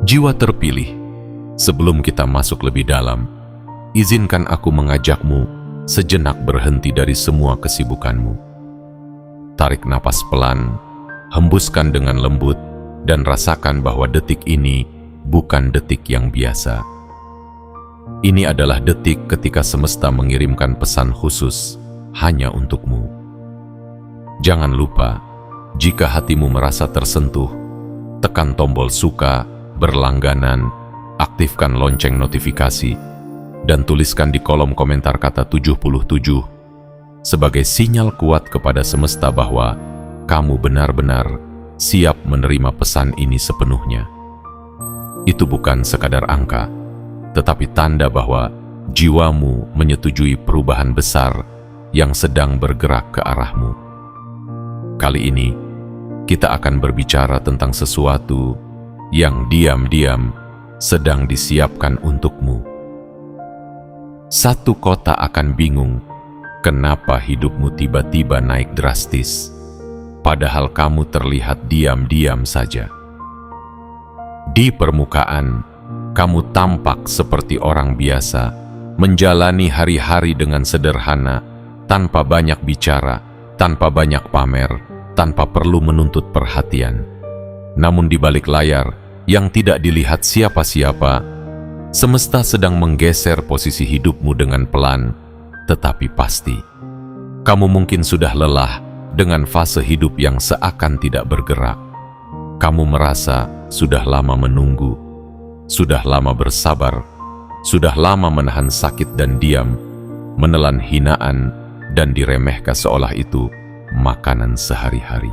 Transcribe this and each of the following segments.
Jiwa terpilih, sebelum kita masuk lebih dalam, izinkan aku mengajakmu sejenak berhenti dari semua kesibukanmu. Tarik napas pelan, hembuskan dengan lembut, dan rasakan bahwa detik ini bukan detik yang biasa. Ini adalah detik ketika semesta mengirimkan pesan khusus hanya untukmu. Jangan lupa, jika hatimu merasa tersentuh, tekan tombol suka, berlangganan, aktifkan lonceng notifikasi, dan tuliskan di kolom komentar kata 77 sebagai sinyal kuat kepada semesta bahwa kamu benar-benar siap menerima pesan ini sepenuhnya. Itu bukan sekadar angka, tetapi tanda bahwa jiwamu menyetujui perubahan besar yang sedang bergerak ke arahmu. Kali ini, kita akan berbicara tentang sesuatu yang diam-diam sedang disiapkan untukmu. Satu kota akan bingung kenapa hidupmu tiba-tiba naik drastis, padahal kamu terlihat diam-diam saja. Di permukaan, kamu tampak seperti orang biasa, menjalani hari-hari dengan sederhana, tanpa banyak bicara, tanpa banyak pamer, tanpa perlu menuntut perhatian. Namun di balik layar, yang tidak dilihat siapa-siapa, semesta sedang menggeser posisi hidupmu dengan pelan, tetapi pasti. Kamu mungkin sudah lelah dengan fase hidup yang seakan tidak bergerak. Kamu merasa sudah lama menunggu, sudah lama bersabar, sudah lama menahan sakit dan diam, menelan hinaan, dan diremehkan seolah itu makanan sehari-hari.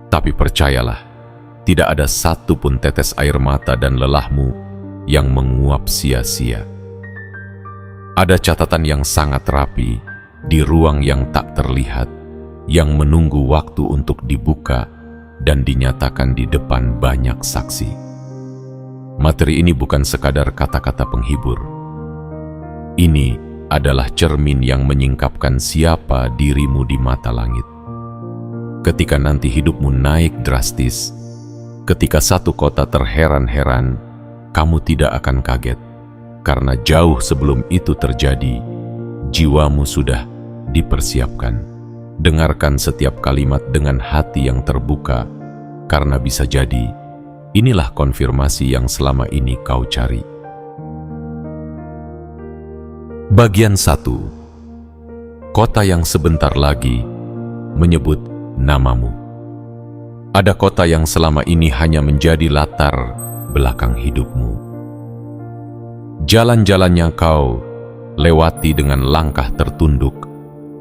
Tapi percayalah, tidak ada satu pun tetes air mata dan lelahmu yang menguap sia-sia. Ada catatan yang sangat rapi di ruang yang tak terlihat, yang menunggu waktu untuk dibuka dan dinyatakan di depan banyak saksi. Materi ini bukan sekadar kata-kata penghibur. Ini adalah cermin yang menyingkapkan siapa dirimu di mata langit. Ketika nanti hidupmu naik drastis, ketika satu kota terheran-heran, kamu tidak akan kaget, karena jauh sebelum itu terjadi, jiwamu sudah dipersiapkan. Dengarkan setiap kalimat dengan hati yang terbuka, karena bisa jadi, inilah konfirmasi yang selama ini kau cari. Bagian 1. Kota yang sebentar lagi menyebut namamu. Ada kota yang selama ini hanya menjadi latar belakang hidupmu. Jalan-jalannya kau lewati dengan langkah tertunduk.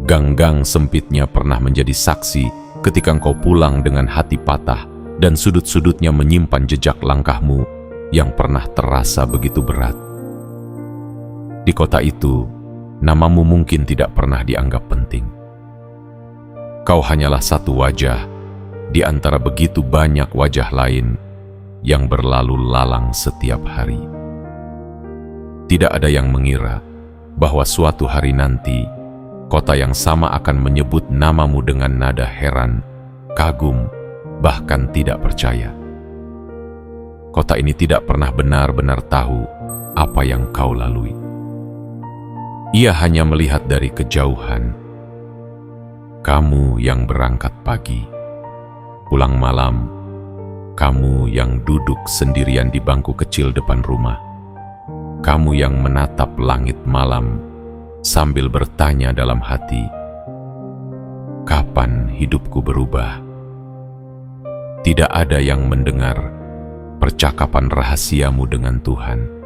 Gang-gang sempitnya pernah menjadi saksi ketika engkau pulang dengan hati patah, dan sudut-sudutnya menyimpan jejak langkahmu yang pernah terasa begitu berat. Di kota itu, namamu mungkin tidak pernah dianggap penting. Kau hanyalah satu wajah di antara begitu banyak wajah lain yang berlalu lalang setiap hari. Tidak ada yang mengira bahwa suatu hari nanti, kota yang sama akan menyebut namamu dengan nada heran, kagum, bahkan tidak percaya. Kota ini tidak pernah benar-benar tahu apa yang kau lalui. Ia hanya melihat dari kejauhan. Kamu yang berangkat pagi, pulang malam, kamu yang duduk sendirian di bangku kecil depan rumah, kamu yang menatap langit malam sambil bertanya dalam hati, kapan hidupku berubah? Tidak ada yang mendengar percakapan rahasiamu dengan Tuhan.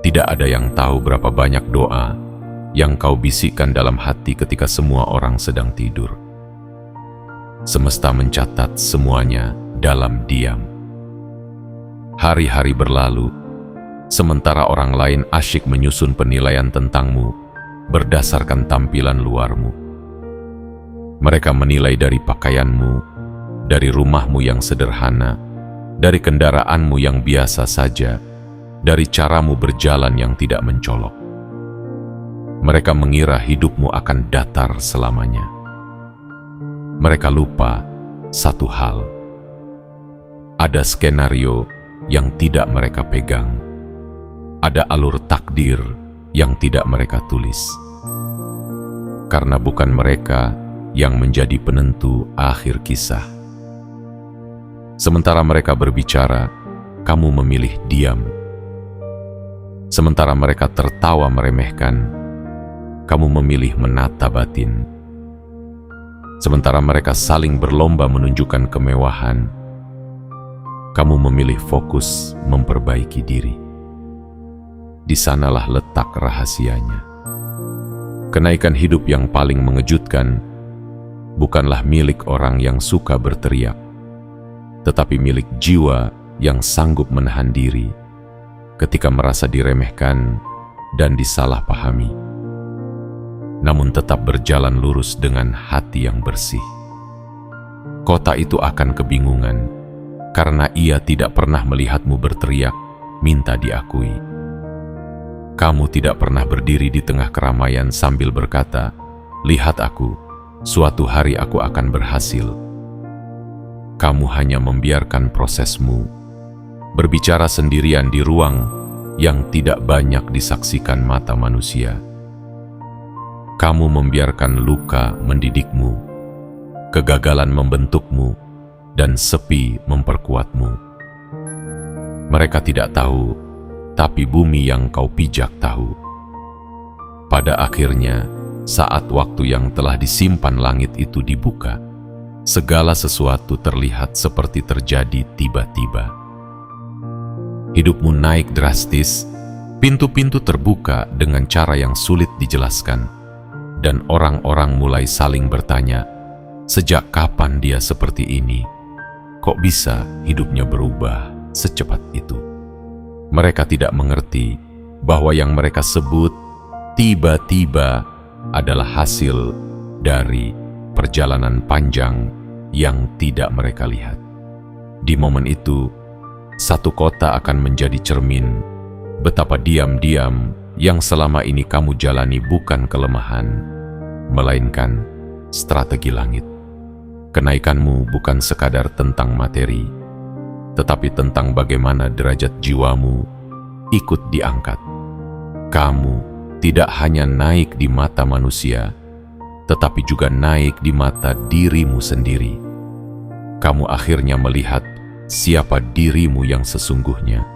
Tidak ada yang tahu berapa banyak doa yang kau bisikkan dalam hati ketika semua orang sedang tidur. Semesta mencatat semuanya dalam diam. Hari-hari berlalu, sementara orang lain asyik menyusun penilaian tentangmu berdasarkan tampilan luarmu. Mereka menilai dari pakaianmu, dari rumahmu yang sederhana, dari kendaraanmu yang biasa saja, dari caramu berjalan yang tidak mencolok. Mereka mengira hidupmu akan datar selamanya. Mereka lupa satu hal. Ada skenario yang tidak mereka pegang. Ada alur takdir yang tidak mereka tulis. Karena bukan mereka yang menjadi penentu akhir kisah. Sementara mereka berbicara, kamu memilih diam. Sementara mereka tertawa meremehkan, kamu memilih menata batin. Sementara mereka saling berlomba menunjukkan kemewahan, kamu memilih fokus memperbaiki diri. Di sanalah letak rahasianya. Kenaikan hidup yang paling mengejutkan bukanlah milik orang yang suka berteriak, tetapi milik jiwa yang sanggup menahan diri ketika merasa diremehkan dan disalahpahami, namun tetap berjalan lurus dengan hati yang bersih. Kota itu akan kebingungan karena ia tidak pernah melihatmu berteriak, minta diakui. Kamu tidak pernah berdiri di tengah keramaian sambil berkata, "Lihat aku, suatu hari aku akan berhasil." Kamu hanya membiarkan prosesmu berbicara sendirian di ruang yang tidak banyak disaksikan mata manusia. Kamu membiarkan luka mendidikmu, kegagalan membentukmu, dan sepi memperkuatmu. Mereka tidak tahu, tapi bumi yang kau pijak tahu. Pada akhirnya, saat waktu yang telah disimpan langit itu dibuka, segala sesuatu terlihat seperti terjadi tiba-tiba. Hidupmu naik drastis, pintu-pintu terbuka dengan cara yang sulit dijelaskan, dan orang-orang mulai saling bertanya, sejak kapan dia seperti ini? Kok bisa hidupnya berubah secepat itu? Mereka tidak mengerti bahwa yang mereka sebut tiba-tiba adalah hasil dari perjalanan panjang yang tidak mereka lihat. Di momen itu, satu kota akan menjadi cermin betapa diam-diam yang selama ini kamu jalani bukan kelemahan, melainkan strategi langit. Kenaikanmu bukan sekadar tentang materi, tetapi tentang bagaimana derajat jiwamu ikut diangkat. Kamu tidak hanya naik di mata manusia, tetapi juga naik di mata dirimu sendiri. Kamu akhirnya melihat siapa dirimu yang sesungguhnya.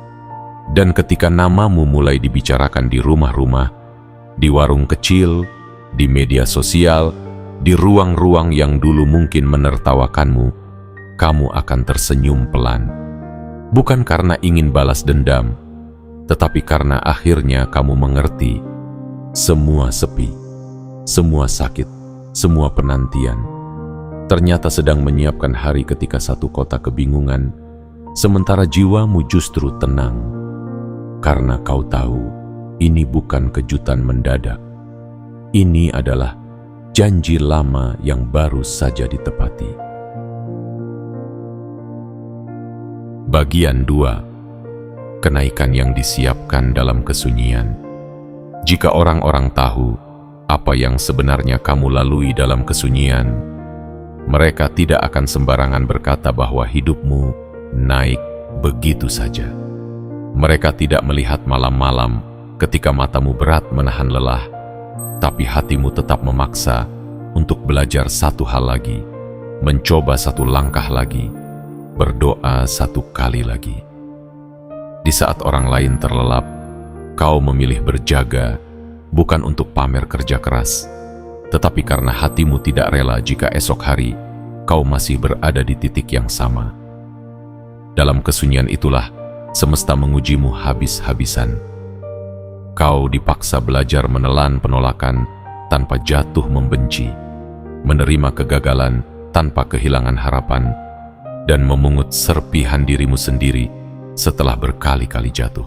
Dan ketika namamu mulai dibicarakan di rumah-rumah, di warung kecil, di media sosial, di ruang-ruang yang dulu mungkin menertawakanmu, kamu akan tersenyum pelan. Bukan karena ingin balas dendam, tetapi karena akhirnya kamu mengerti semua sepi, semua sakit, semua penantian ternyata sedang menyiapkan hari ketika satu kota kebingungan, sementara jiwamu justru tenang. Karena kau tahu, ini bukan kejutan mendadak. Ini adalah janji lama yang baru saja ditepati. Bagian 2. Kenaikan yang disiapkan dalam kesunyian. Jika orang-orang tahu apa yang sebenarnya kamu lalui dalam kesunyian, mereka tidak akan sembarangan berkata bahwa hidupmu naik begitu saja. Mereka tidak melihat malam-malam ketika matamu berat menahan lelah, tapi hatimu tetap memaksa untuk belajar satu hal lagi, mencoba satu langkah lagi, berdoa satu kali lagi. Di saat orang lain terlelap, kau memilih berjaga, bukan untuk pamer kerja keras, tetapi karena hatimu tidak rela jika esok hari kau masih berada di titik yang sama. Dalam kesunyian itulah semesta mengujimu habis-habisan. Kau dipaksa belajar menelan penolakan tanpa jatuh membenci, menerima kegagalan tanpa kehilangan harapan, dan memungut serpihan dirimu sendiri setelah berkali-kali jatuh.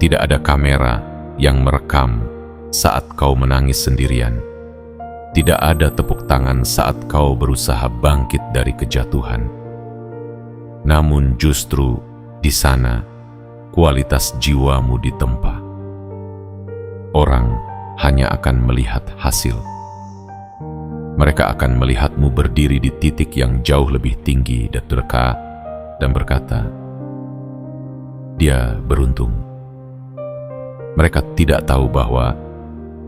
Tidak ada kamera yang merekam saat kau menangis sendirian. Tidak ada tepuk tangan saat kau berusaha bangkit dari kejatuhan. Namun justru di sana kualitas jiwamu ditempa. Orang hanya akan melihat hasil. Mereka akan melihatmu berdiri di titik yang jauh lebih tinggi dan dan berkata, "Dia beruntung." Mereka tidak tahu bahwa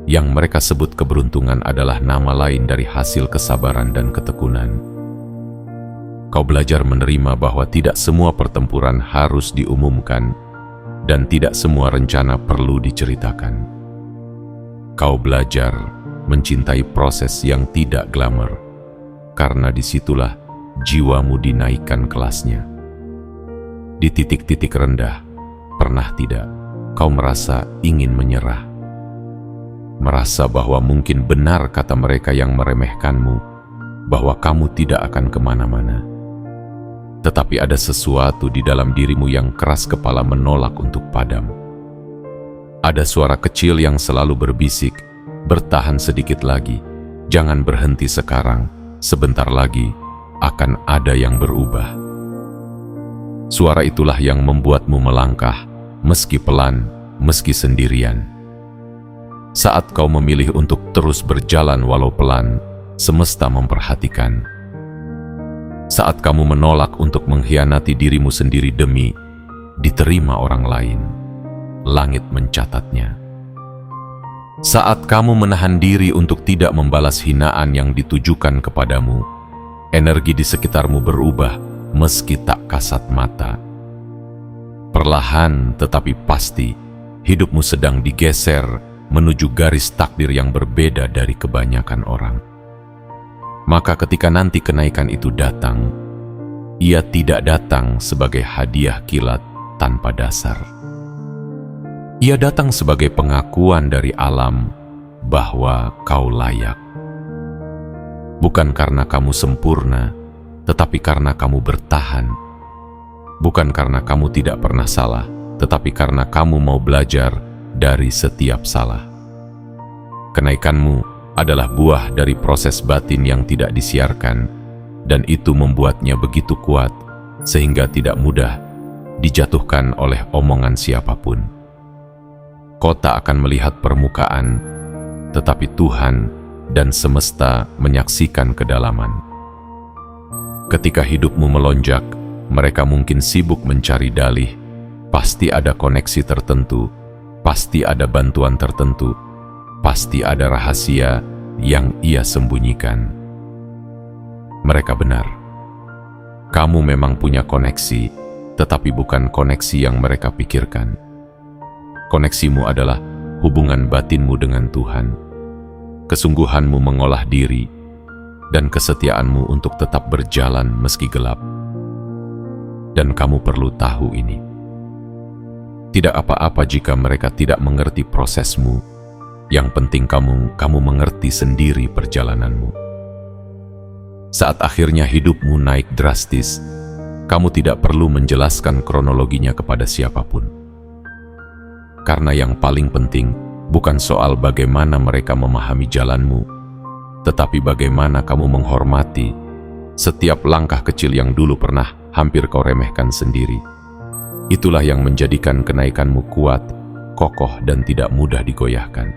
yang mereka sebut keberuntungan adalah nama lain dari hasil kesabaran dan ketekunan. Kau belajar menerima bahwa tidak semua pertempuran harus diumumkan dan tidak semua rencana perlu diceritakan. Kau belajar mencintai proses yang tidak glamour, karena disitulah jiwamu dinaikkan kelasnya. Di titik-titik rendah, pernah tidak kau merasa ingin menyerah? Merasa bahwa mungkin benar kata mereka yang meremehkanmu, bahwa kamu tidak akan kemana-mana. Tetapi ada sesuatu di dalam dirimu yang keras kepala menolak untuk padam. Ada suara kecil yang selalu berbisik, "Bertahan sedikit lagi, jangan berhenti sekarang, sebentar lagi akan ada yang berubah." Suara itulah yang membuatmu melangkah, meski pelan, meski sendirian. Saat kau memilih untuk terus berjalan walau pelan, semesta memperhatikan. Saat kamu menolak untuk mengkhianati dirimu sendiri demi diterima orang lain, langit mencatatnya. Saat kamu menahan diri untuk tidak membalas hinaan yang ditujukan kepadamu, energi di sekitarmu berubah meski tak kasat mata. Perlahan tetapi pasti, hidupmu sedang digeser menuju garis takdir yang berbeda dari kebanyakan orang. Maka ketika nanti kenaikan itu datang, ia tidak datang sebagai hadiah kilat tanpa dasar. Ia datang sebagai pengakuan dari alam bahwa kau layak. Bukan karena kamu sempurna, tetapi karena kamu bertahan. Bukan karena kamu tidak pernah salah, tetapi karena kamu mau belajar dari setiap salah. Kenaikanmu adalah buah dari proses batin yang tidak disiarkan, dan itu membuatnya begitu kuat sehingga tidak mudah dijatuhkan oleh omongan siapapun. Kau tak akan melihat permukaan, tetapi Tuhan dan semesta menyaksikan kedalaman. Ketika hidupmu melonjak, mereka mungkin sibuk mencari dalih. Pasti ada koneksi tertentu, pasti ada bantuan tertentu, pasti ada rahasia yang ia sembunyikan. Mereka benar. Kamu memang punya koneksi, tetapi bukan koneksi yang mereka pikirkan. Koneksimu adalah hubungan batinmu dengan Tuhan, kesungguhanmu mengolah diri, dan kesetiaanmu untuk tetap berjalan meski gelap. Dan kamu perlu tahu ini. Tidak apa-apa jika mereka tidak mengerti prosesmu. Yang penting kamu mengerti sendiri perjalananmu. Saat akhirnya hidupmu naik drastis, kamu tidak perlu menjelaskan kronologinya kepada siapapun. Karena yang paling penting bukan soal bagaimana mereka memahami jalanmu, tetapi bagaimana kamu menghormati setiap langkah kecil yang dulu pernah hampir kau remehkan sendiri. Itulah yang menjadikan kenaikanmu kuat, kokoh, dan tidak mudah digoyahkan.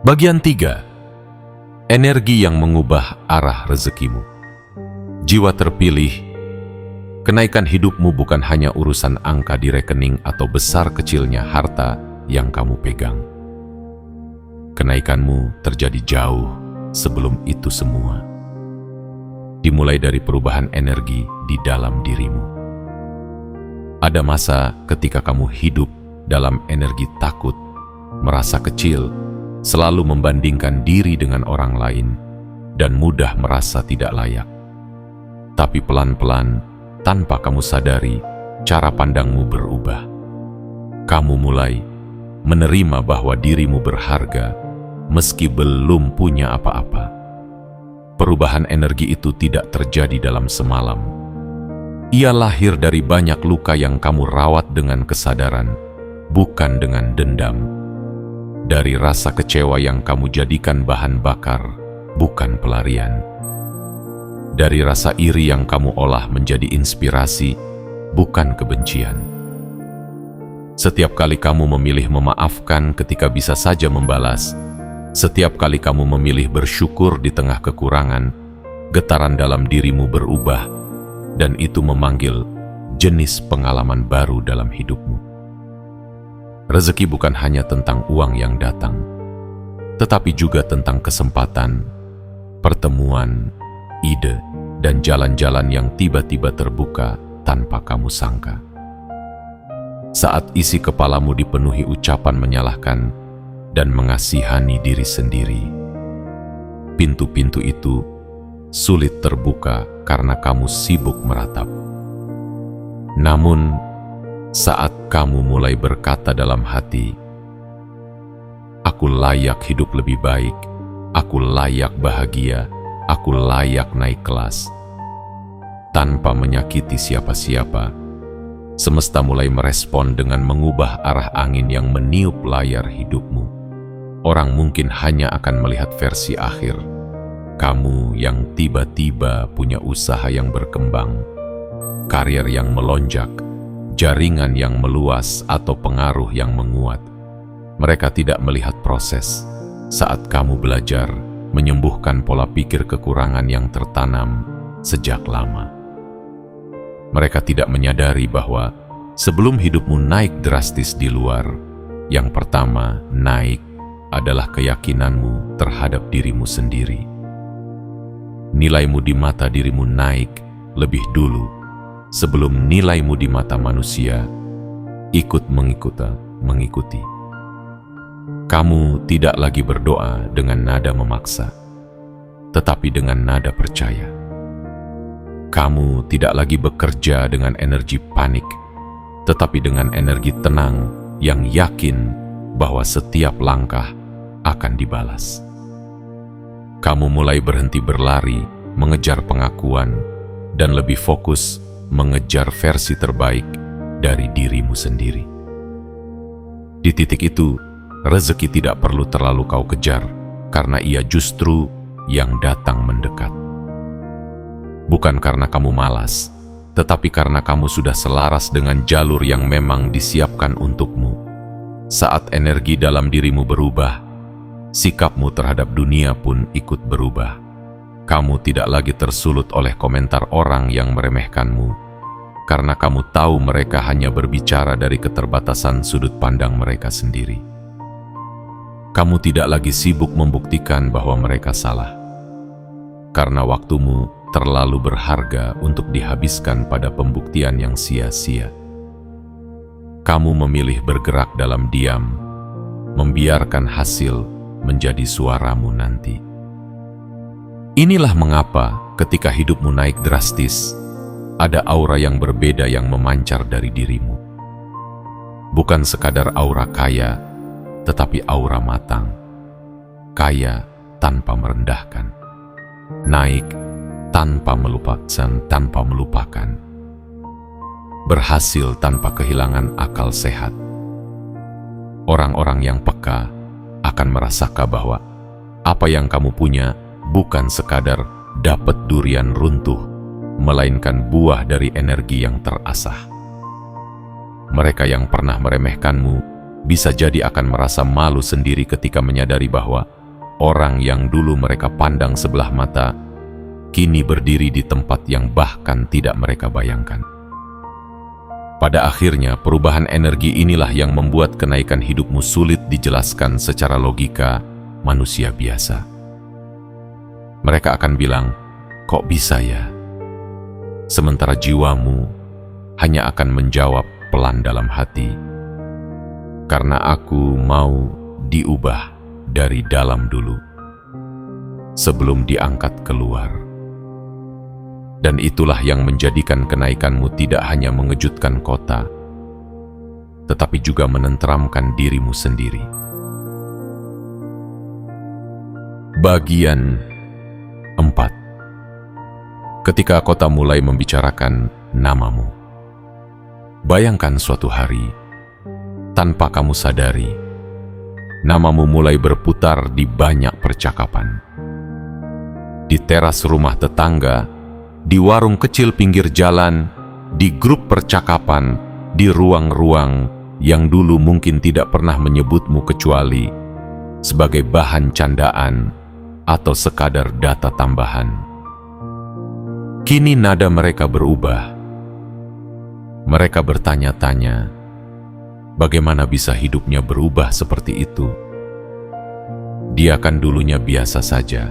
Bagian 3. Energi yang mengubah arah rezekimu. Jiwa terpilih. Kenaikan hidupmu bukan hanya urusan angka di rekening atau besar kecilnya harta yang kamu pegang. Kenaikanmu terjadi jauh sebelum itu semua. Dimulai dari perubahan energi di dalam dirimu. Ada masa ketika kamu hidup dalam energi takut, merasa kecil, selalu membandingkan diri dengan orang lain, dan mudah merasa tidak layak. Tapi pelan-pelan, tanpa kamu sadari, cara pandangmu berubah. Kamu mulai menerima bahwa dirimu berharga, meski belum punya apa-apa. Perubahan energi itu tidak terjadi dalam semalam. Ia lahir dari banyak luka yang kamu rawat dengan kesadaran, bukan dengan dendam. Dari rasa kecewa yang kamu jadikan bahan bakar, bukan pelarian. Dari rasa iri yang kamu olah menjadi inspirasi, bukan kebencian. Setiap kali kamu memilih memaafkan ketika bisa saja membalas, setiap kali kamu memilih bersyukur di tengah kekurangan, getaran dalam dirimu berubah, dan itu memanggil jenis pengalaman baru dalam hidupmu. Rezeki bukan hanya tentang uang yang datang, tetapi juga tentang kesempatan, pertemuan, ide, dan jalan-jalan yang tiba-tiba terbuka tanpa kamu sangka. Saat isi kepalamu dipenuhi ucapan menyalahkan dan mengasihani diri sendiri, pintu-pintu itu sulit terbuka karena kamu sibuk meratap. Namun, saat kamu mulai berkata dalam hati, "Aku layak hidup lebih baik, aku layak bahagia, aku layak naik kelas," tanpa menyakiti siapa-siapa, semesta mulai merespon dengan mengubah arah angin yang meniup layar hidupmu. Orang mungkin hanya akan melihat versi akhir, kamu yang tiba-tiba punya usaha yang berkembang, karir yang melonjak, jaringan yang meluas, atau pengaruh yang menguat. Mereka tidak melihat proses saat kamu belajar menyembuhkan pola pikir kekurangan yang tertanam sejak lama. Mereka tidak menyadari bahwa sebelum hidupmu naik drastis di luar, yang pertama naik adalah keyakinanmu terhadap dirimu sendiri. Nilaimu di mata dirimu naik lebih dulu sebelum nilaimu di mata manusia ikut mengikuti. Kamu tidak lagi berdoa dengan nada memaksa, tetapi dengan nada percaya. Kamu tidak lagi bekerja dengan energi panik, tetapi dengan energi tenang yang yakin bahwa setiap langkah akan dibalas. Kamu mulai berhenti berlari mengejar pengakuan dan lebih fokus mengejar versi terbaik dari dirimu sendiri. Di titik itu, rezeki tidak perlu terlalu kau kejar, karena ia justru yang datang mendekat. Bukan karena kamu malas, tetapi karena kamu sudah selaras dengan jalur yang memang disiapkan untukmu. Saat energi dalam dirimu berubah, sikapmu terhadap dunia pun ikut berubah. Kamu tidak lagi tersulut oleh komentar orang yang meremehkanmu, karena kamu tahu mereka hanya berbicara dari keterbatasan sudut pandang mereka sendiri. Kamu tidak lagi sibuk membuktikan bahwa mereka salah, karena waktumu terlalu berharga untuk dihabiskan pada pembuktian yang sia-sia. Kamu memilih bergerak dalam diam, membiarkan hasil menjadi suaramu nanti. Inilah mengapa ketika hidupmu naik drastis, ada aura yang berbeda yang memancar dari dirimu. Bukan sekadar aura kaya, tetapi aura matang. Kaya tanpa merendahkan. Naik tanpa melupakan. Berhasil tanpa kehilangan akal sehat. Orang-orang yang peka akan merasakan bahwa apa yang kamu punya bukan sekadar dapat durian runtuh, melainkan buah dari energi yang terasah. Mereka yang pernah meremehkanmu bisa jadi akan merasa malu sendiri ketika menyadari bahwa orang yang dulu mereka pandang sebelah mata kini berdiri di tempat yang bahkan tidak mereka bayangkan. Pada akhirnya, perubahan energi inilah yang membuat kenaikan hidupmu sulit dijelaskan secara logika manusia biasa. Mereka akan bilang, "Kok bisa ya?" Sementara jiwamu hanya akan menjawab pelan dalam hati, "Karena aku mau diubah dari dalam dulu, sebelum diangkat keluar." Dan itulah yang menjadikan kenaikanmu tidak hanya mengejutkan kota, tetapi juga menenteramkan dirimu sendiri. Bagian 4. Ketika kota mulai membicarakan namamu. Bayangkan suatu hari, tanpa kamu sadari, namamu mulai berputar di banyak percakapan. Di teras rumah tetangga, di warung kecil pinggir jalan, di grup percakapan, di ruang-ruang yang dulu mungkin tidak pernah menyebutmu kecuali sebagai bahan candaan atau sekadar data tambahan. Kini nada mereka berubah. Mereka bertanya-tanya, bagaimana bisa hidupnya berubah seperti itu? Dia kan dulunya biasa saja.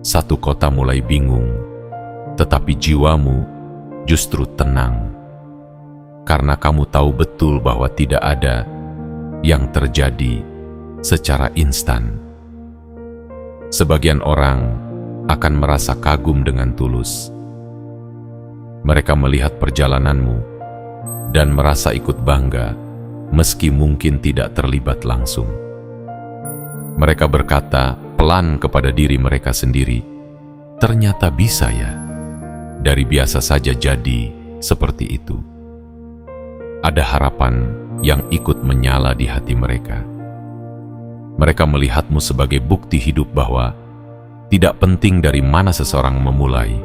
Satu kota mulai bingung, tetapi jiwamu justru tenang. Karena kamu tahu betul bahwa tidak ada yang terjadi secara instan. Sebagian orang akan merasa kagum dengan tulus. Mereka melihat perjalananmu dan merasa ikut bangga meski mungkin tidak terlibat langsung. Mereka berkata pelan kepada diri mereka sendiri, ternyata bisa ya, dari biasa saja jadi seperti itu. Ada harapan yang ikut menyala di hati mereka. Mereka melihatmu sebagai bukti hidup bahwa tidak penting dari mana seseorang memulai.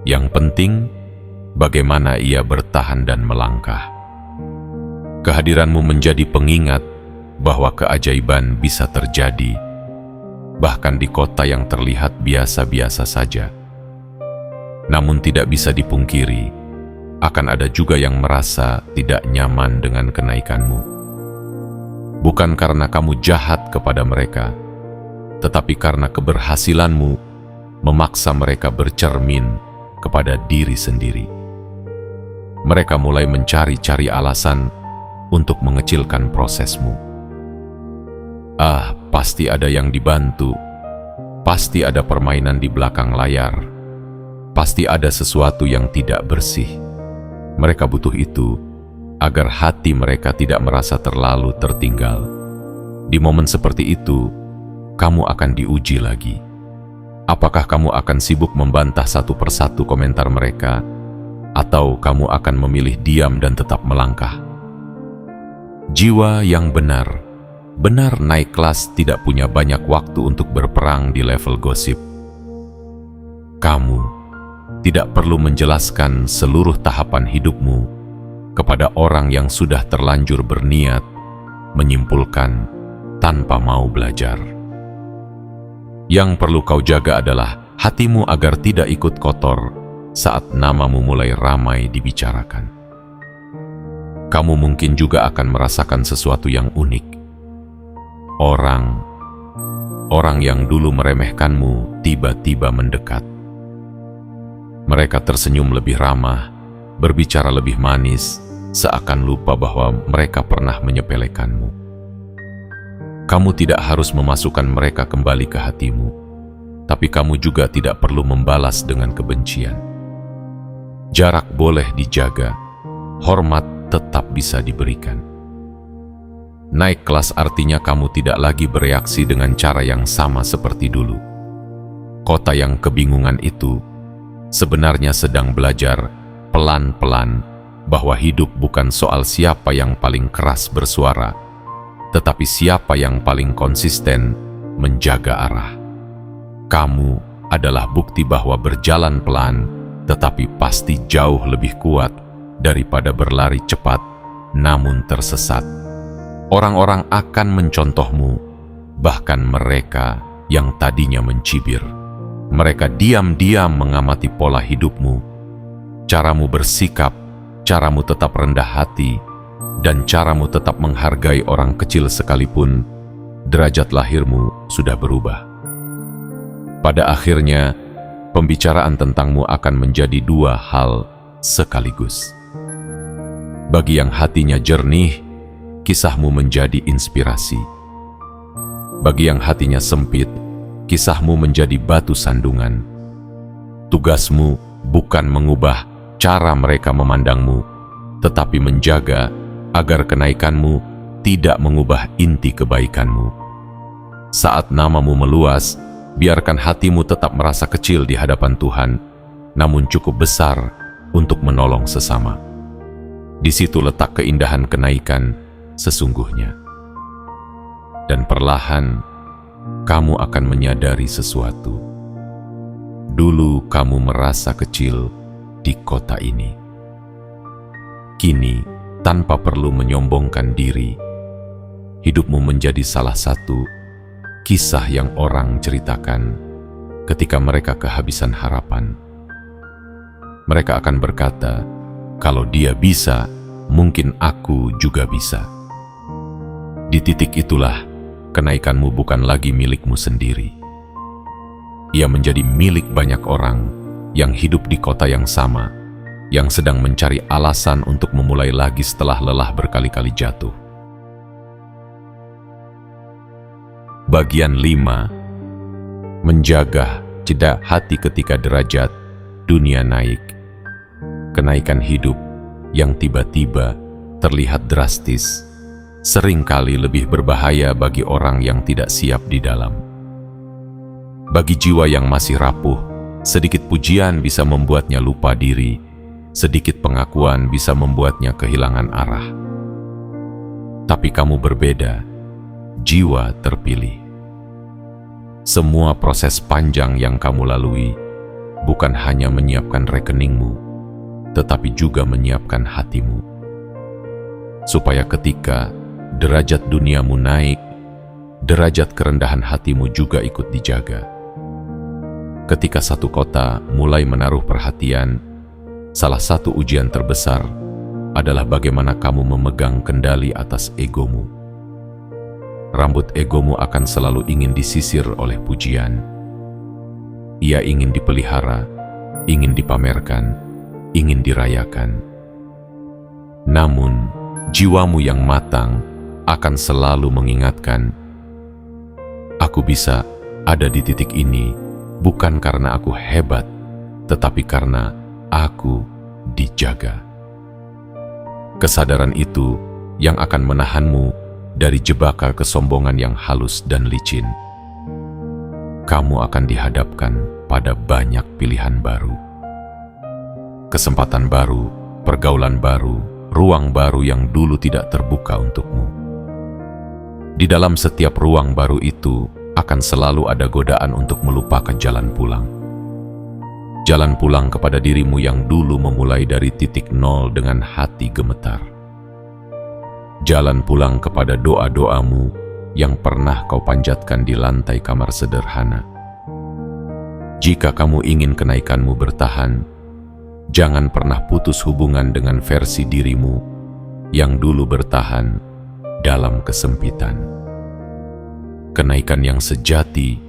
Yang penting, bagaimana ia bertahan dan melangkah. Kehadiranmu menjadi pengingat bahwa keajaiban bisa terjadi, bahkan di kota yang terlihat biasa-biasa saja. Namun tidak bisa dipungkiri, akan ada juga yang merasa tidak nyaman dengan kenaikanmu. Bukan karena kamu jahat kepada mereka, tetapi karena keberhasilanmu memaksa mereka bercermin kepada diri sendiri. Mereka mulai mencari-cari alasan untuk mengecilkan prosesmu. Pasti ada yang dibantu, pasti ada permainan di belakang layar, pasti ada sesuatu yang tidak bersih. Mereka butuh itu agar hati mereka tidak merasa terlalu tertinggal. Di momen seperti itu, kamu akan diuji lagi. Apakah kamu akan sibuk membantah satu persatu komentar mereka, atau kamu akan memilih diam dan tetap melangkah? Jiwa yang benar naik kelas tidak punya banyak waktu untuk berperang di level gosip. Kamu tidak perlu menjelaskan seluruh tahapan hidupmu kepada orang yang sudah terlanjur berniat menyimpulkan tanpa mau belajar. Yang perlu kau jaga adalah hatimu agar tidak ikut kotor saat namamu mulai ramai dibicarakan. Kamu mungkin juga akan merasakan sesuatu yang unik. Orang yang dulu meremehkanmu tiba-tiba mendekat. Mereka tersenyum lebih ramah, berbicara lebih manis, seakan lupa bahwa mereka pernah menyepelekanmu. Kamu tidak harus memasukkan mereka kembali ke hatimu, tapi kamu juga tidak perlu membalas dengan kebencian. Jarak boleh dijaga, hormat tetap bisa diberikan. Naik kelas artinya kamu tidak lagi bereaksi dengan cara yang sama seperti dulu. Kota yang kebingungan itu sebenarnya sedang belajar pelan-pelan bahwa hidup bukan soal siapa yang paling keras bersuara, tetapi siapa yang paling konsisten menjaga arah. Kamu adalah bukti bahwa berjalan pelan tetapi pasti jauh lebih kuat daripada berlari cepat namun tersesat. Orang-orang akan mencontohmu, bahkan mereka yang tadinya mencibir. Mereka diam-diam mengamati pola hidupmu, caramu bersikap, caramu tetap rendah hati, dan caramu tetap menghargai orang kecil sekalipun derajat lahirmu sudah berubah. Pada akhirnya, pembicaraan tentangmu akan menjadi dua hal sekaligus. Bagi yang hatinya jernih, kisahmu menjadi inspirasi. Bagi yang hatinya sempit, kisahmu menjadi batu sandungan. Tugasmu bukan mengubah cara mereka memandangmu, tetapi menjaga agar kenaikanmu tidak mengubah inti kebaikanmu. Saat namamu meluas, biarkan hatimu tetap merasa kecil di hadapan Tuhan, namun cukup besar untuk menolong sesama. Di situ letak keindahan kenaikan sesungguhnya. Dan perlahan, kamu akan menyadari sesuatu. Dulu kamu merasa kecil di kota ini. Kini, tanpa perlu menyombongkan diri, hidupmu menjadi salah satu kisah yang orang ceritakan ketika mereka kehabisan harapan. Mereka akan berkata, "Kalau dia bisa, mungkin aku juga bisa." Di titik itulah, kenaikanmu bukan lagi milikmu sendiri. Ia menjadi milik banyak orang yang hidup di kota yang sama, yang sedang mencari alasan untuk memulai lagi setelah lelah berkali-kali jatuh. Bagian 5. Menjaga jeda hati ketika derajat dunia naik. Kenaikan hidup yang tiba-tiba terlihat drastis seringkali lebih berbahaya bagi orang yang tidak siap di dalam. Bagi jiwa yang masih rapuh, sedikit pujian bisa membuatnya lupa diri, sedikit pengakuan bisa membuatnya kehilangan arah. Tapi kamu berbeda, jiwa terpilih. Semua proses panjang yang kamu lalui bukan hanya menyiapkan rekeningmu, tetapi juga menyiapkan hatimu. Supaya ketika derajat duniamu naik, derajat kerendahan hatimu juga ikut dijaga. Ketika satu kota mulai menaruh perhatian, salah satu ujian terbesar adalah bagaimana kamu memegang kendali atas egomu. Rambut egomu akan selalu ingin disisir oleh pujian. Ia ingin dipelihara, ingin dipamerkan, ingin dirayakan. Namun, jiwamu yang matang akan selalu mengingatkan, "Aku bisa ada di titik ini bukan karena aku hebat, tetapi karena aku dijaga." Kesadaran itu yang akan menahanmu dari jebakan kesombongan yang halus dan licin. Kamu akan dihadapkan pada banyak pilihan baru. Kesempatan baru, pergaulan baru, ruang baru yang dulu tidak terbuka untukmu. Di dalam setiap ruang baru itu akan selalu ada godaan untuk melupakan jalan pulang. Jalan pulang kepada dirimu yang dulu memulai dari titik nol dengan hati gemetar. Jalan pulang kepada doa-doamu yang pernah kau panjatkan di lantai kamar sederhana. Jika kamu ingin kenaikanmu bertahan, jangan pernah putus hubungan dengan versi dirimu yang dulu bertahan dalam kesempitan. Kenaikan yang sejati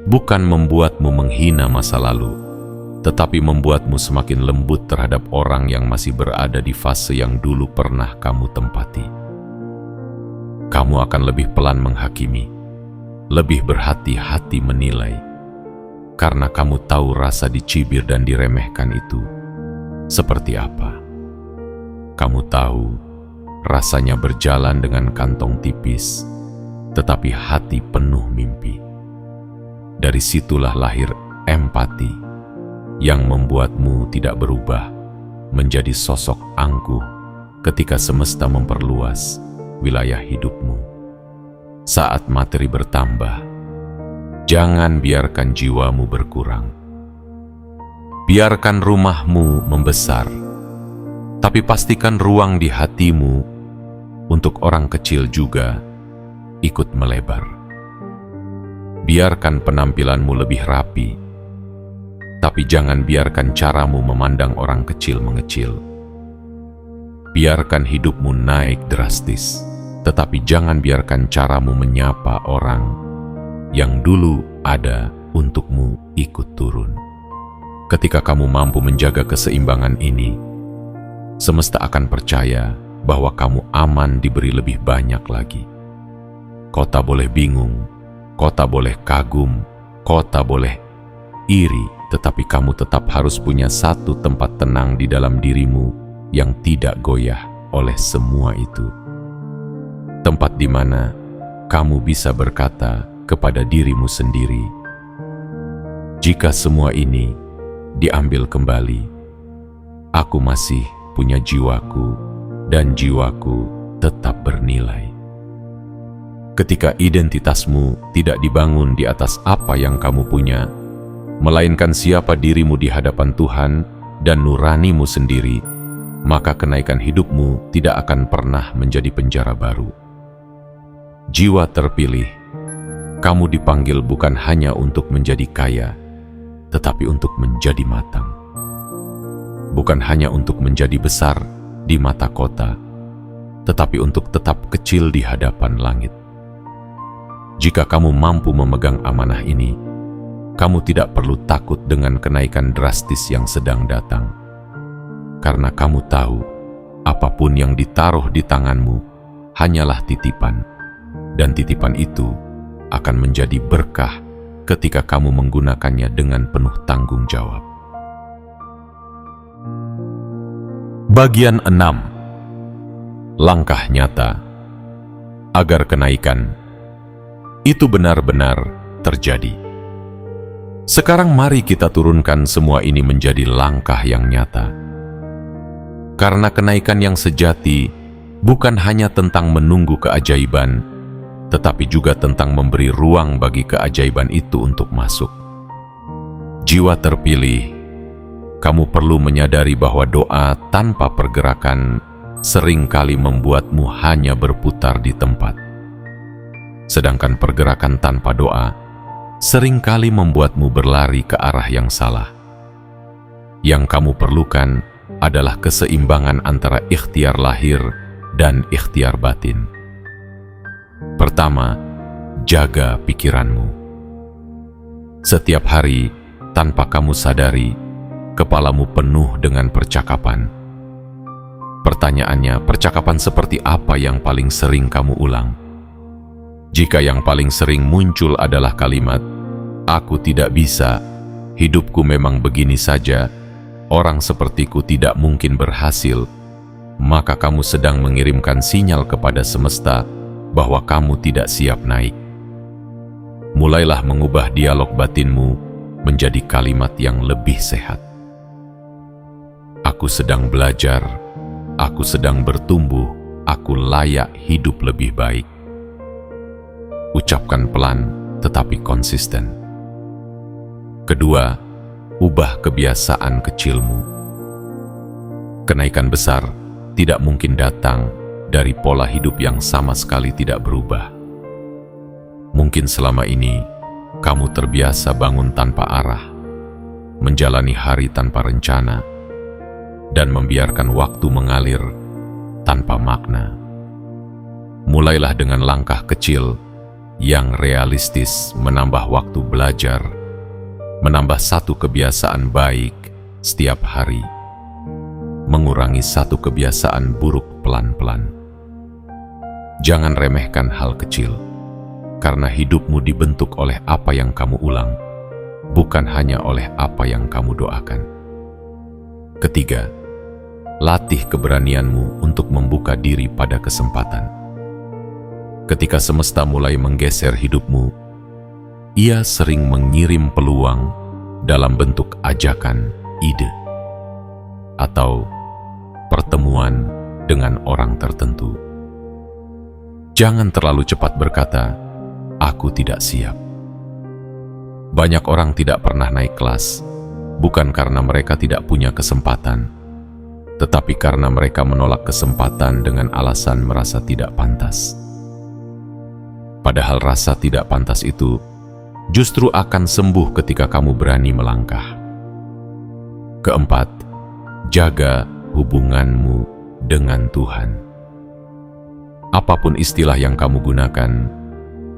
bukan membuatmu menghina masa lalu, tetapi membuatmu semakin lembut terhadap orang yang masih berada di fase yang dulu pernah kamu tempati. Kamu akan lebih pelan menghakimi, lebih berhati-hati menilai, karena kamu tahu rasa dicibir dan diremehkan itu seperti apa. Kamu tahu rasanya berjalan dengan kantong tipis, tetapi hati penuh mimpi. Dari situlah lahir empati yang membuatmu tidak berubah menjadi sosok angkuh ketika semesta memperluas wilayah hidupmu. Saat materi bertambah, jangan biarkan jiwamu berkurang. Biarkan rumahmu membesar, tapi pastikan ruang di hatimu untuk orang kecil juga ikut melebar. Biarkan penampilanmu lebih rapi, tapi jangan biarkan caramu memandang orang kecil mengecil. Biarkan hidupmu naik drastis, tetapi jangan biarkan caramu menyapa orang yang dulu ada untukmu ikut turun. Ketika kamu mampu menjaga keseimbangan ini, semesta akan percaya bahwa kamu aman diberi lebih banyak lagi. Kota boleh bingung, kota boleh kagum, kota boleh iri, tetapi kamu tetap harus punya satu tempat tenang di dalam dirimu yang tidak goyah oleh semua itu. Tempat di mana kamu bisa berkata kepada dirimu sendiri, "Jika semua ini diambil kembali, aku masih punya jiwaku dan jiwaku tetap bernilai." Ketika identitasmu tidak dibangun di atas apa yang kamu punya, melainkan siapa dirimu di hadapan Tuhan dan nuranimu sendiri, maka kenaikan hidupmu tidak akan pernah menjadi penjara baru. Jiwa terpilih, kamu dipanggil bukan hanya untuk menjadi kaya, tetapi untuk menjadi matang. Bukan hanya untuk menjadi besar di mata kota, tetapi untuk tetap kecil di hadapan langit. Jika kamu mampu memegang amanah ini, kamu tidak perlu takut dengan kenaikan drastis yang sedang datang. Karena kamu tahu, apapun yang ditaruh di tanganmu hanyalah titipan, dan titipan itu akan menjadi berkah ketika kamu menggunakannya dengan penuh tanggung jawab. Bagian 6. Langkah nyata agar kenaikan itu benar-benar terjadi. Sekarang mari kita turunkan semua ini menjadi langkah yang nyata. Karena kenaikan yang sejati bukan hanya tentang menunggu keajaiban, tetapi juga tentang memberi ruang bagi keajaiban itu untuk masuk. Jiwa terpilih, kamu perlu menyadari bahwa doa tanpa pergerakan seringkali membuatmu hanya berputar di tempat. Sedangkan pergerakan tanpa doa seringkali membuatmu berlari ke arah yang salah. Yang kamu perlukan adalah keseimbangan antara ikhtiar lahir dan ikhtiar batin. Pertama, jaga pikiranmu. Setiap hari, tanpa kamu sadari, kepalamu penuh dengan percakapan. Pertanyaannya, percakapan seperti apa yang paling sering kamu ulang? Jika yang paling sering muncul adalah kalimat, "Aku tidak bisa, hidupku memang begini saja, orang sepertiku tidak mungkin berhasil," maka kamu sedang mengirimkan sinyal kepada semesta bahwa kamu tidak siap naik. Mulailah mengubah dialog batinmu menjadi kalimat yang lebih sehat. Aku sedang belajar, aku sedang bertumbuh, aku layak hidup lebih baik. Ucapkan pelan tetapi konsisten. Kedua, ubah kebiasaan kecilmu. Kenaikan besar tidak mungkin datang dari pola hidup yang sama sekali tidak berubah. Mungkin selama ini kamu terbiasa bangun tanpa arah, menjalani hari tanpa rencana, dan membiarkan waktu mengalir tanpa makna. Mulailah dengan langkah kecil yang realistis, menambah waktu belajar, menambah satu kebiasaan baik setiap hari, mengurangi satu kebiasaan buruk pelan-pelan. Jangan remehkan hal kecil, karena hidupmu dibentuk oleh apa yang kamu ulang, bukan hanya oleh apa yang kamu doakan. Ketiga, latih keberanianmu untuk membuka diri pada kesempatan. Ketika semesta mulai menggeser hidupmu, ia sering mengirim peluang dalam bentuk ajakan, ide, atau pertemuan dengan orang tertentu. Jangan terlalu cepat berkata, "Aku tidak siap." Banyak orang tidak pernah naik kelas, bukan karena mereka tidak punya kesempatan, tetapi karena mereka menolak kesempatan dengan alasan merasa tidak pantas. Padahal rasa tidak pantas itu justru akan sembuh ketika kamu berani melangkah. Keempat, jaga hubunganmu dengan Tuhan. Apapun istilah yang kamu gunakan,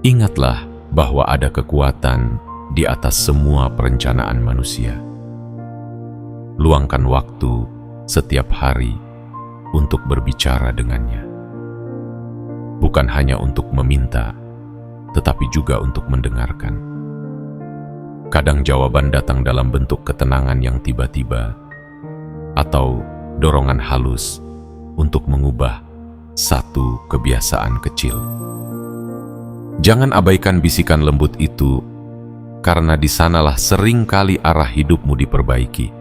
ingatlah bahwa ada kekuatan di atas semua perencanaan manusia. Luangkan waktu setiap hari untuk berbicara dengannya. Bukan hanya untuk meminta, tetapi juga untuk mendengarkan. Kadang jawaban datang dalam bentuk ketenangan yang tiba-tiba, atau dorongan halus untuk mengubah satu kebiasaan kecil. Jangan abaikan bisikan lembut itu, karena di sanalah seringkali arah hidupmu diperbaiki.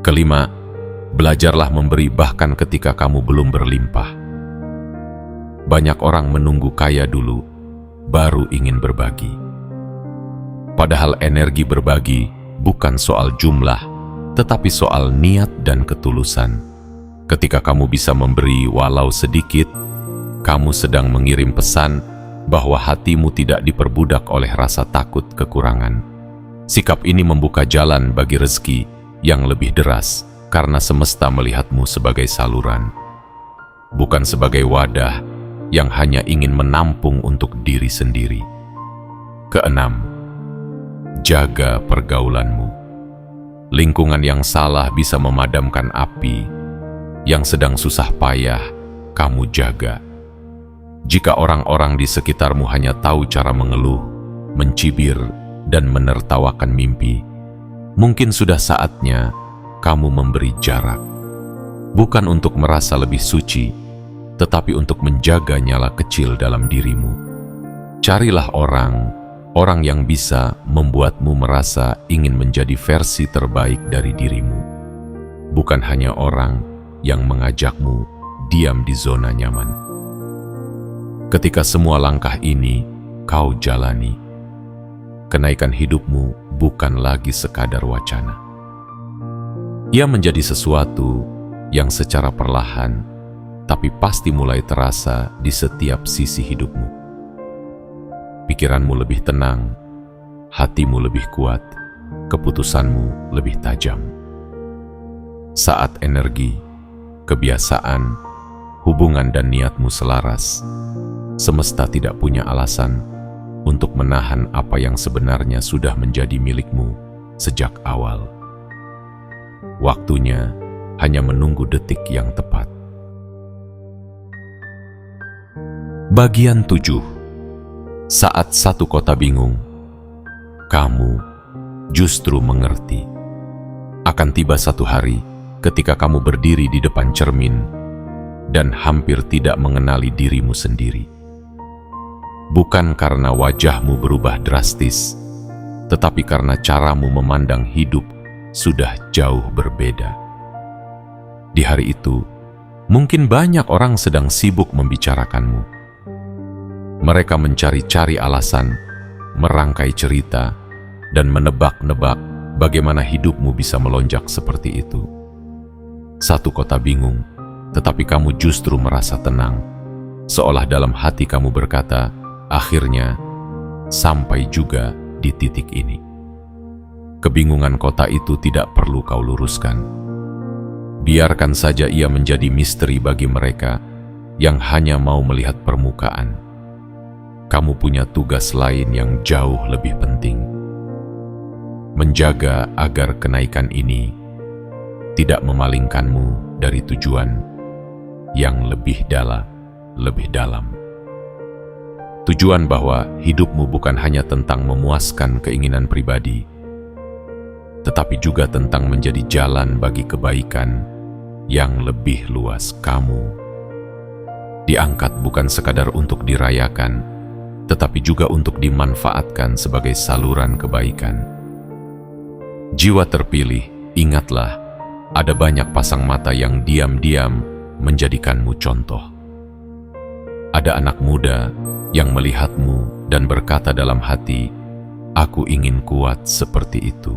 Kelima, belajarlah memberi bahkan ketika kamu belum berlimpah. Banyak orang menunggu kaya dulu, baru ingin berbagi. Padahal energi berbagi bukan soal jumlah, tetapi soal niat dan ketulusan. Ketika kamu bisa memberi walau sedikit, kamu sedang mengirim pesan bahwa hatimu tidak diperbudak oleh rasa takut kekurangan. Sikap ini membuka jalan bagi rezeki yang lebih deras karena semesta melihatmu sebagai saluran, bukan sebagai wadah yang hanya ingin menampung untuk diri sendiri. Keenam, jaga pergaulanmu. Lingkungan yang salah bisa memadamkan api yang sedang susah payah kamu jaga. Jika orang-orang di sekitarmu hanya tahu cara mengeluh, mencibir, dan menertawakan mimpi, mungkin sudah saatnya kamu memberi jarak. Bukan untuk merasa lebih suci, tetapi untuk menjaga nyala kecil dalam dirimu. Carilah orang yang bisa membuatmu merasa ingin menjadi versi terbaik dari dirimu. Bukan hanya orang yang mengajakmu diam di zona nyaman. Ketika semua langkah ini kau jalani, kenaikan hidupmu bukan lagi sekadar wacana. Ia menjadi sesuatu yang secara perlahan, tapi pasti mulai terasa di setiap sisi hidupmu. Pikiranmu lebih tenang, hatimu lebih kuat, keputusanmu lebih tajam. Saat energi, kebiasaan, hubungan dan niatmu selaras, semesta tidak punya alasan untuk menahan apa yang sebenarnya sudah menjadi milikmu sejak awal. Waktunya hanya menunggu detik yang tepat. Bagian 7. Saat satu kota bingung, kamu justru mengerti. Akan tiba satu hari ketika kamu berdiri di depan cermin dan hampir tidak mengenali dirimu sendiri. Bukan karena wajahmu berubah drastis, tetapi karena caramu memandang hidup sudah jauh berbeda. Di hari itu, mungkin banyak orang sedang sibuk membicarakanmu. Mereka mencari-cari alasan, merangkai cerita, dan menebak-nebak bagaimana hidupmu bisa melonjak seperti itu. Satu kota bingung, tetapi kamu justru merasa tenang, seolah dalam hati kamu berkata, akhirnya sampai juga di titik ini. Kebingungan kota itu tidak perlu kau luruskan. Biarkan saja ia menjadi misteri bagi mereka yang hanya mau melihat permukaan. Kamu punya tugas lain yang jauh lebih penting. Menjaga agar kenaikan ini tidak memalingkanmu dari tujuan yang lebih dalam. Tujuan bahwa hidupmu bukan hanya tentang memuaskan keinginan pribadi, tetapi juga tentang menjadi jalan bagi kebaikan yang lebih luas. Kamu diangkat bukan sekadar untuk dirayakan, tetapi juga untuk dimanfaatkan sebagai saluran kebaikan. Jiwa terpilih, ingatlah, ada banyak pasang mata yang diam-diam menjadikanmu contoh. Ada anak muda yang melihatmu dan berkata dalam hati, aku ingin kuat seperti itu.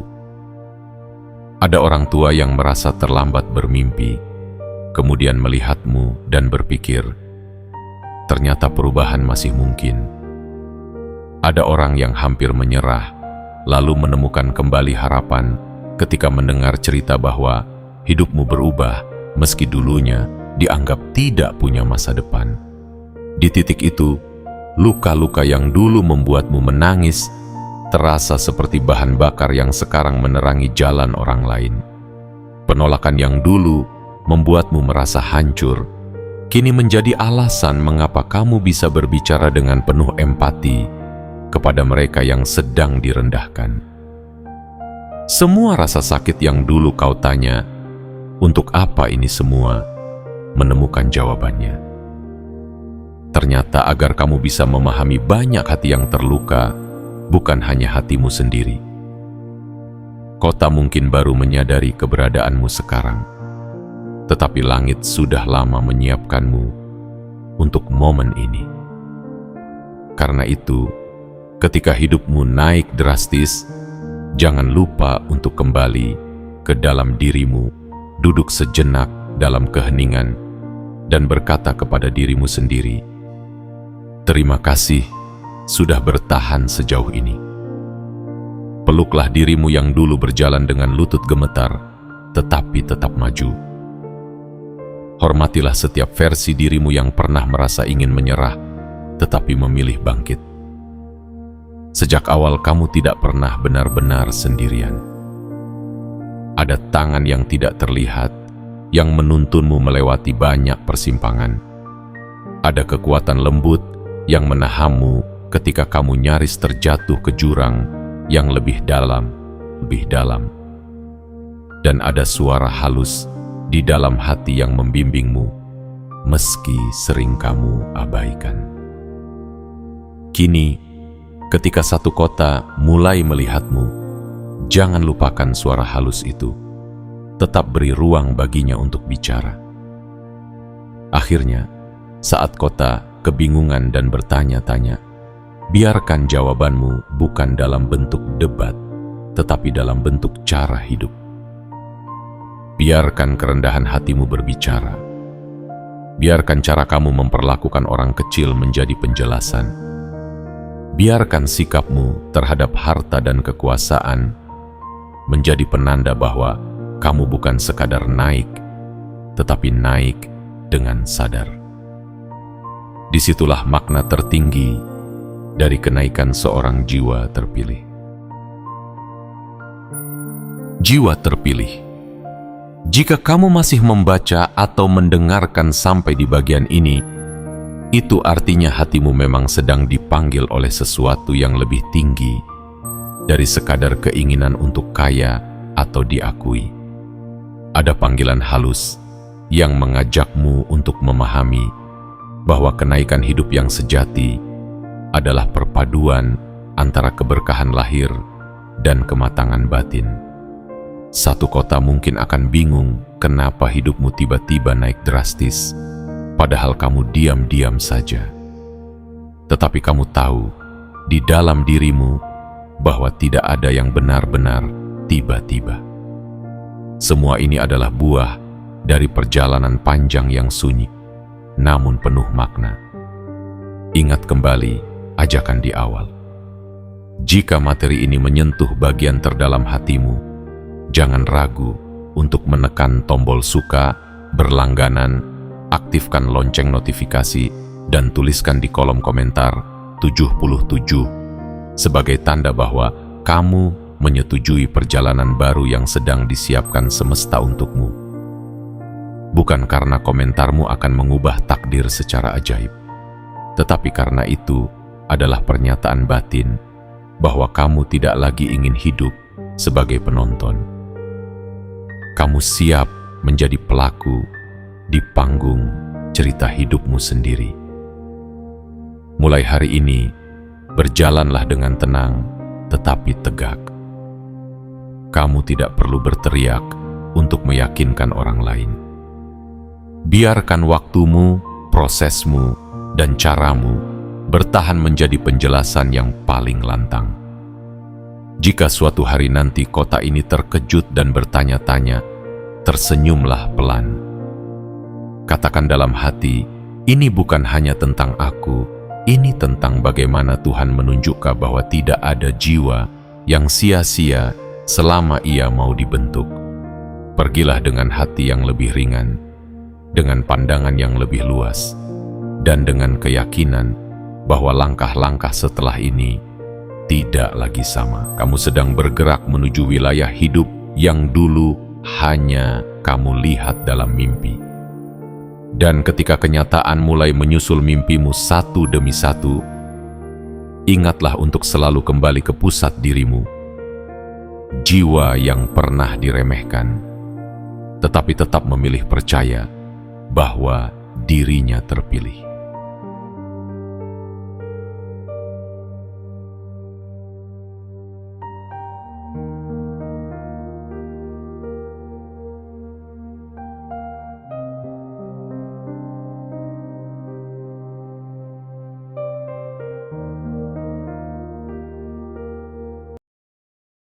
Ada orang tua yang merasa terlambat bermimpi, kemudian melihatmu dan berpikir, ternyata perubahan masih mungkin. Ada orang yang hampir menyerah, lalu menemukan kembali harapan ketika mendengar cerita bahwa hidupmu berubah meski dulunya dianggap tidak punya masa depan. Di titik itu, luka-luka yang dulu membuatmu menangis terasa seperti bahan bakar yang sekarang menerangi jalan orang lain. Penolakan yang dulu membuatmu merasa hancur, kini menjadi alasan mengapa kamu bisa berbicara dengan penuh empati kepada mereka yang sedang direndahkan. Semua rasa sakit yang dulu kau tanya, untuk apa ini semua, menemukan jawabannya. Ternyata agar kamu bisa memahami banyak hati yang terluka, bukan hanya hatimu sendiri. Kota mungkin baru menyadari keberadaanmu sekarang, tetapi langit sudah lama menyiapkanmu untuk momen ini. Karena itu, ketika hidupmu naik drastis, jangan lupa untuk kembali ke dalam dirimu, duduk sejenak dalam keheningan, dan berkata kepada dirimu sendiri, terima kasih sudah bertahan sejauh ini. Peluklah dirimu yang dulu berjalan dengan lutut gemetar, tetapi tetap maju. Hormatilah setiap versi dirimu yang pernah merasa ingin menyerah, tetapi memilih bangkit. Sejak awal kamu tidak pernah benar-benar sendirian. Ada tangan yang tidak terlihat, yang menuntunmu melewati banyak persimpangan. Ada kekuatan lembut yang menahanmu ketika kamu nyaris terjatuh ke jurang yang lebih dalam. Dan ada suara halus di dalam hati yang membimbingmu, meski sering kamu abaikan. Kini, ketika satu kota mulai melihatmu, jangan lupakan suara halus itu. Tetap beri ruang baginya untuk bicara. Akhirnya, saat kota kebingungan dan bertanya-tanya, biarkan jawabanmu bukan dalam bentuk debat, tetapi dalam bentuk cara hidup. Biarkan kerendahan hatimu berbicara. Biarkan cara kamu memperlakukan orang kecil menjadi penjelasan. Biarkan sikapmu terhadap harta dan kekuasaan menjadi penanda bahwa kamu bukan sekadar naik, tetapi naik dengan sadar. Disitulah makna tertinggi dari kenaikan seorang jiwa terpilih. Jiwa terpilih. Jika kamu masih membaca atau mendengarkan sampai di bagian ini, itu artinya hatimu memang sedang dipanggil oleh sesuatu yang lebih tinggi dari sekadar keinginan untuk kaya atau diakui. Ada panggilan halus yang mengajakmu untuk memahami bahwa kenaikan hidup yang sejati adalah perpaduan antara keberkahan lahir dan kematangan batin. Satu kota mungkin akan bingung kenapa hidupmu tiba-tiba naik drastis, padahal kamu diam-diam saja. Tetapi kamu tahu di dalam dirimu bahwa tidak ada yang benar-benar tiba-tiba. Semua ini adalah buah dari perjalanan panjang yang sunyi, namun penuh makna. Ingat kembali ajakan di awal. Jika materi ini menyentuh bagian terdalam hatimu, jangan ragu untuk menekan tombol suka, berlangganan, aktifkan lonceng notifikasi, dan tuliskan di kolom komentar 77 sebagai tanda bahwa kamu menyetujui perjalanan baru yang sedang disiapkan semesta untukmu. Bukan karena komentarmu akan mengubah takdir secara ajaib, tetapi karena itu adalah pernyataan batin bahwa kamu tidak lagi ingin hidup sebagai penonton. Kamu siap menjadi pelaku di panggung cerita hidupmu sendiri. Mulai hari ini, berjalanlah dengan tenang tetapi tegak. Kamu tidak perlu berteriak untuk meyakinkan orang lain. Biarkan waktumu, prosesmu, dan caramu bertahan menjadi penjelasan yang paling lantang. Jika suatu hari nanti kota ini terkejut dan bertanya-tanya, tersenyumlah pelan. Katakan dalam hati, ini bukan hanya tentang aku, ini tentang bagaimana Tuhan menunjukkan bahwa tidak ada jiwa yang sia-sia selama ia mau dibentuk. Pergilah dengan hati yang lebih ringan, dengan pandangan yang lebih luas, dan dengan keyakinan bahwa langkah-langkah setelah ini tidak lagi sama. Kamu sedang bergerak menuju wilayah hidup yang dulu hanya kamu lihat dalam mimpi. Dan ketika kenyataan mulai menyusul mimpimu satu demi satu, ingatlah untuk selalu kembali ke pusat dirimu. Jiwa yang pernah diremehkan, tetapi tetap memilih percaya bahwa dirinya terpilih.